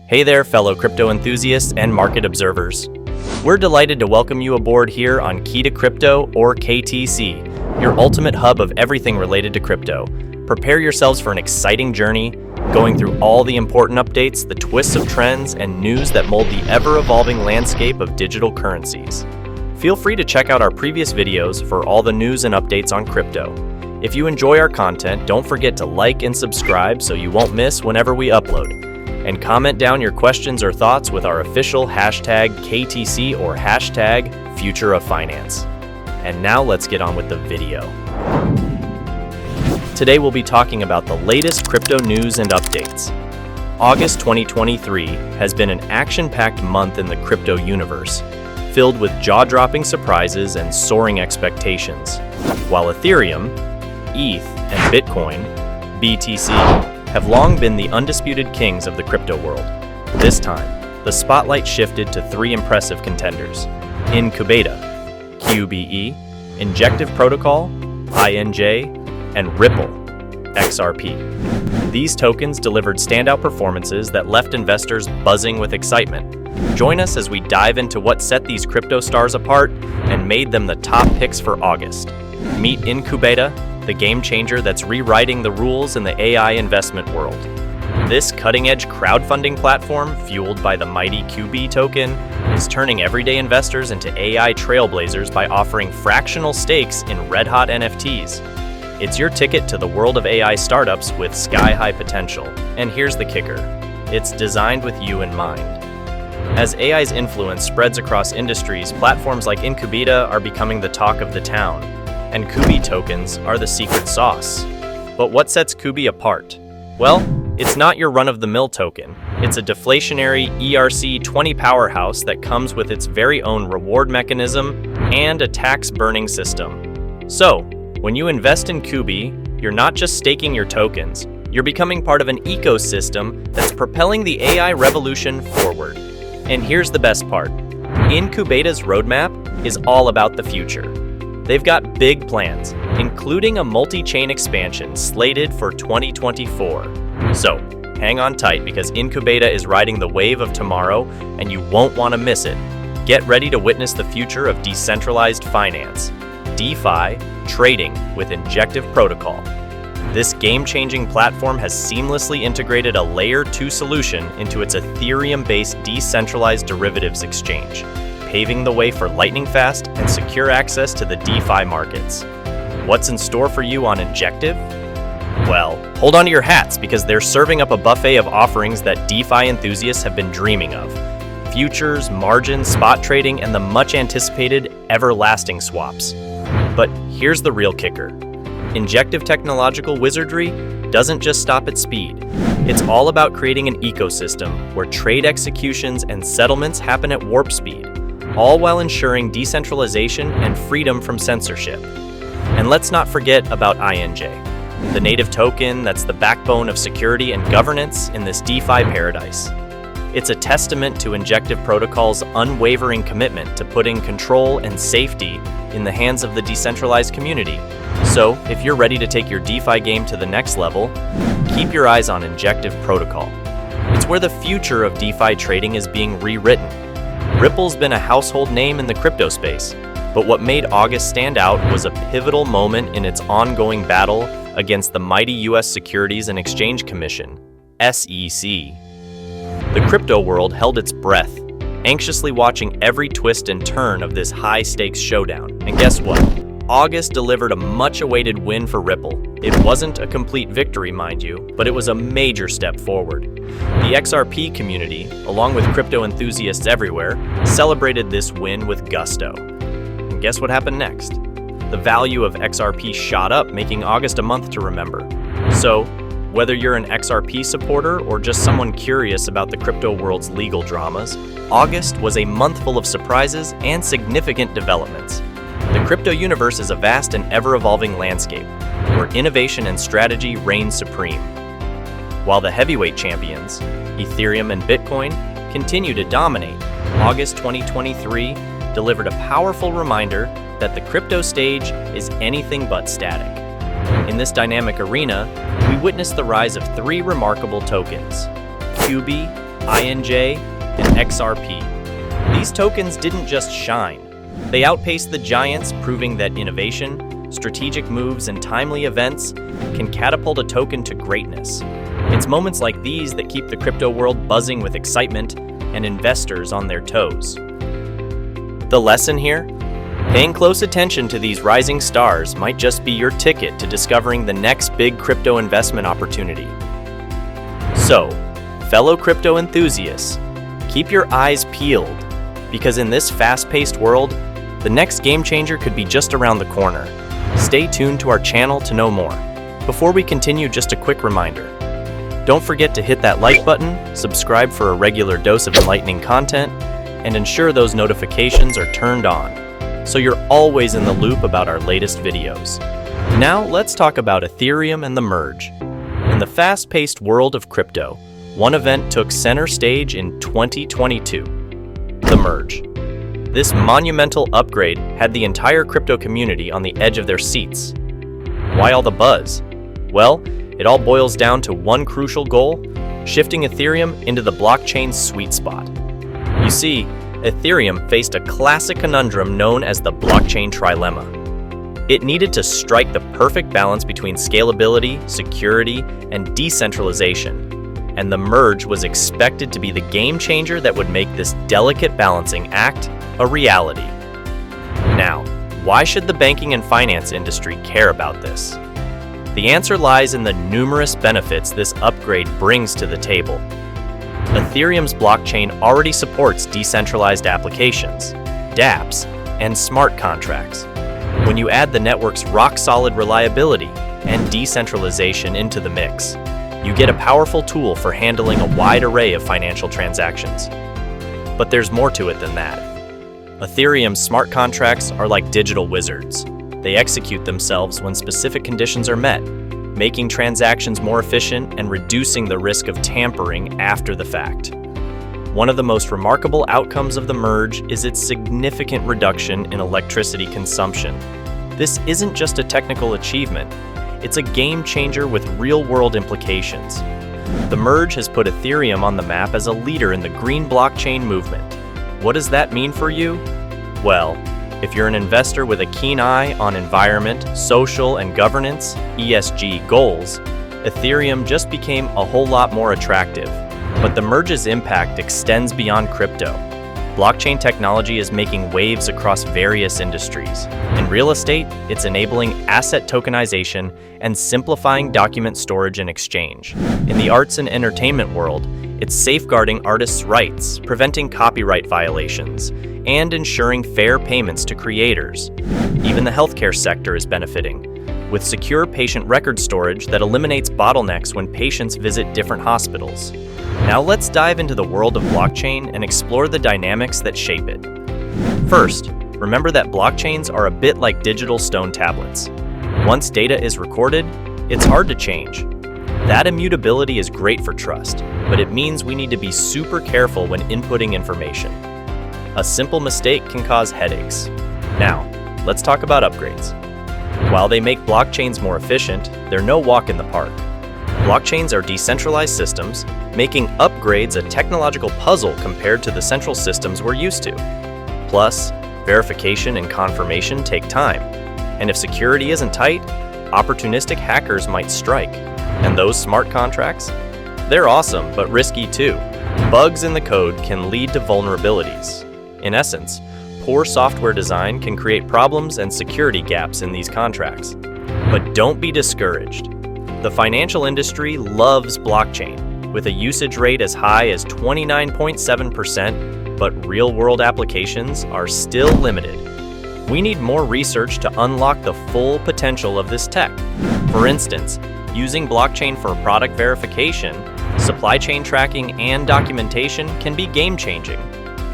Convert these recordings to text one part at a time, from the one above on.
Hey there, fellow crypto enthusiasts and market observers. We're delighted to welcome you aboard here on Key to Crypto, or KTC, your ultimate hub of everything related to crypto. Prepare yourselves for an exciting journey, going through all the important updates, the twists of trends, and news that mold the ever-evolving landscape of digital currencies. Feel free to check out our previous videos for all the news and updates on crypto. If you enjoy our content, don't forget to like and subscribe so you won't miss whenever we upload. And comment down your questions or thoughts with our official hashtag KTC or hashtag Future of Finance. And now let's get on with the video. Today we'll be talking about the latest crypto news and updates. August 2023 has been an action-packed month in the crypto universe, filled with jaw-dropping surprises and soaring expectations. While Ethereum, ETH, and Bitcoin, BTC, have long been the undisputed kings of the crypto world. This time, the spotlight shifted to three impressive contenders: Incubata, QBE, Injective Protocol, INJ, and Ripple, XRP. These tokens delivered standout performances that left investors buzzing with excitement. Join us as we dive into what set these crypto stars apart and made them the top picks for August. Meet Incubata, the game changer that's rewriting the rules in the AI investment world. This cutting-edge crowdfunding platform, fueled by the mighty QB token, is turning everyday investors into AI trailblazers by offering fractional stakes in red-hot NFTs. It's your ticket to the world of AI startups with sky-high potential. And here's the kicker: it's designed with you in mind. As AI's influence spreads across industries, platforms like Incubata are becoming the talk of the town, and QB tokens are the secret sauce. But what sets QB apart? Well, it's not your run-of-the-mill token. It's a deflationary ERC-20 powerhouse that comes with its very own reward mechanism and a tax-burning system. So, when you invest in QB, you're not just staking your tokens, you're becoming part of an ecosystem that's propelling the AI revolution forward. And here's the best part: Incubata's roadmap is all about the future. They've got big plans, including a multi-chain expansion slated for 2024. So, hang on tight because Incubata is riding the wave of tomorrow and you won't want to miss it. Get ready to witness the future of decentralized finance, DeFi, trading with Injective Protocol. This game-changing platform has seamlessly integrated a Layer 2 solution into its Ethereum-based decentralized derivatives exchange, paving the way for lightning-fast and secure access to the DeFi markets. What's in store for you on Injective? Well, hold on to your hats because they're serving up a buffet of offerings that DeFi enthusiasts have been dreaming of: futures, margins, spot trading, and the much-anticipated everlasting swaps. But here's the real kicker: Injective technological wizardry doesn't just stop at speed. It's all about creating an ecosystem where trade executions and settlements happen at warp speed, all while ensuring decentralization and freedom from censorship. And let's not forget about INJ, the native token that's the backbone of security and governance in this DeFi paradise. It's a testament to Injective Protocol's unwavering commitment to putting control and safety in the hands of the decentralized community. So, if you're ready to take your DeFi game to the next level, keep your eyes on Injective Protocol. It's where the future of DeFi trading is being rewritten. Ripple's been a household name in the crypto space, but what made August stand out was a pivotal moment in its ongoing battle against the mighty US Securities and Exchange Commission, SEC. The crypto world held its breath, anxiously watching every twist and turn of this high-stakes showdown. And guess what? August delivered a much-awaited win for Ripple. It wasn't a complete victory, mind you, but it was a major step forward. The XRP community, along with crypto enthusiasts everywhere, celebrated this win with gusto. And guess what happened next? The value of XRP shot up, making August a month to remember. So, whether you're an XRP supporter or just someone curious about the crypto world's legal dramas, August was a month full of surprises and significant developments. The crypto universe is a vast and ever-evolving landscape, where innovation and strategy reign supreme. While the heavyweight champions, Ethereum and Bitcoin, continue to dominate, August 2023 delivered a powerful reminder that the crypto stage is anything but static. In this dynamic arena, we witnessed the rise of three remarkable tokens: QB, INJ, and XRP. These tokens didn't just shine. They outpaced the giants, proving that innovation, strategic moves, and timely events can catapult a token to greatness. It's moments like these that keep the crypto world buzzing with excitement and investors on their toes. The lesson here? Paying close attention to these rising stars might just be your ticket to discovering the next big crypto investment opportunity. So, fellow crypto enthusiasts, keep your eyes peeled, because in this fast-paced world, the next game changer could be just around the corner. Stay tuned to our channel to know more. Before we continue, just a quick reminder. Don't forget to hit that like button, subscribe for a regular dose of enlightening content, and ensure those notifications are turned on, so you're always in the loop about our latest videos. Now let's talk about Ethereum and the merge. In the fast-paced world of crypto, one event took center stage in 2022, the merge. This monumental upgrade had the entire crypto community on the edge of their seats. Why all the buzz? Well, it all boils down to one crucial goal: shifting Ethereum into the blockchain's sweet spot. You see, Ethereum faced a classic conundrum known as the blockchain trilemma. It needed to strike the perfect balance between scalability, security, and decentralization, and the merge was expected to be the game changer that would make this delicate balancing act a reality. Now, why should the banking and finance industry care about this? The answer lies in the numerous benefits this upgrade brings to the table. Ethereum's blockchain already supports decentralized applications, dApps, and smart contracts. When you add the network's rock-solid reliability and decentralization into the mix, you get a powerful tool for handling a wide array of financial transactions. But there's more to it than that. Ethereum's smart contracts are like digital wizards. They execute themselves when specific conditions are met, making transactions more efficient and reducing the risk of tampering after the fact. One of the most remarkable outcomes of the merge is its significant reduction in electricity consumption. This isn't just a technical achievement, it's a game changer with real-world implications. The merge has put Ethereum on the map as a leader in the green blockchain movement. What does that mean for you? Well, if you're an investor with a keen eye on environment, social, and governance (ESG) goals, Ethereum just became a whole lot more attractive. But the merge's impact extends beyond crypto. Blockchain technology is making waves across various industries. In real estate, it's enabling asset tokenization and simplifying document storage and exchange. In the arts and entertainment world, it's safeguarding artists' rights, preventing copyright violations, and ensuring fair payments to creators. Even the healthcare sector is benefiting, with secure patient record storage that eliminates bottlenecks when patients visit different hospitals. Now let's dive into the world of blockchain and explore the dynamics that shape it. First, remember that blockchains are a bit like digital stone tablets. Once data is recorded, it's hard to change. That immutability is great for trust, but it means we need to be super careful when inputting information. A simple mistake can cause headaches. Now, let's talk about upgrades. While they make blockchains more efficient, they're no walk in the park. Blockchains are decentralized systems, making upgrades a technological puzzle compared to the central systems we're used to. Plus, verification and confirmation take time, and if security isn't tight, opportunistic hackers might strike. And those smart contracts? They're awesome, but risky too. Bugs in the code can lead to vulnerabilities. In essence, poor software design can create problems and security gaps in these contracts. But don't be discouraged. The financial industry loves blockchain, with a usage rate as high as 29.7%, but real-world applications are still limited. We need more research to unlock the full potential of this tech. For instance, using blockchain for product verification, supply chain tracking, and documentation can be game-changing.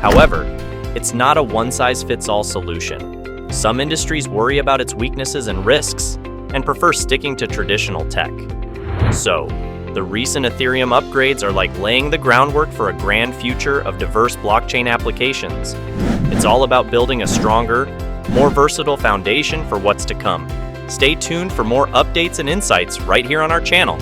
However, it's not a one-size-fits-all solution. Some industries worry about its weaknesses and risks, and prefer sticking to traditional tech. So, the recent Ethereum upgrades are like laying the groundwork for a grand future of diverse blockchain applications. It's all about building a stronger, more versatile foundation for what's to come. Stay tuned for more updates and insights right here on our channel.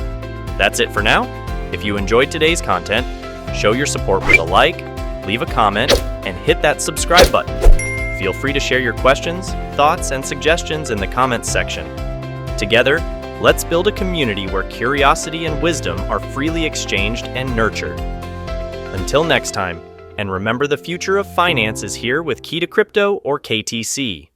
That's it for now. If you enjoyed today's content, Show your support with a like, leave a comment, and hit that subscribe button. Feel free to share your questions, thoughts, and suggestions in the comments section. Together, let's build a community where curiosity and wisdom are freely exchanged and nurtured. Until next time, and remember, the future of finance is here with Key to Crypto, or KTC.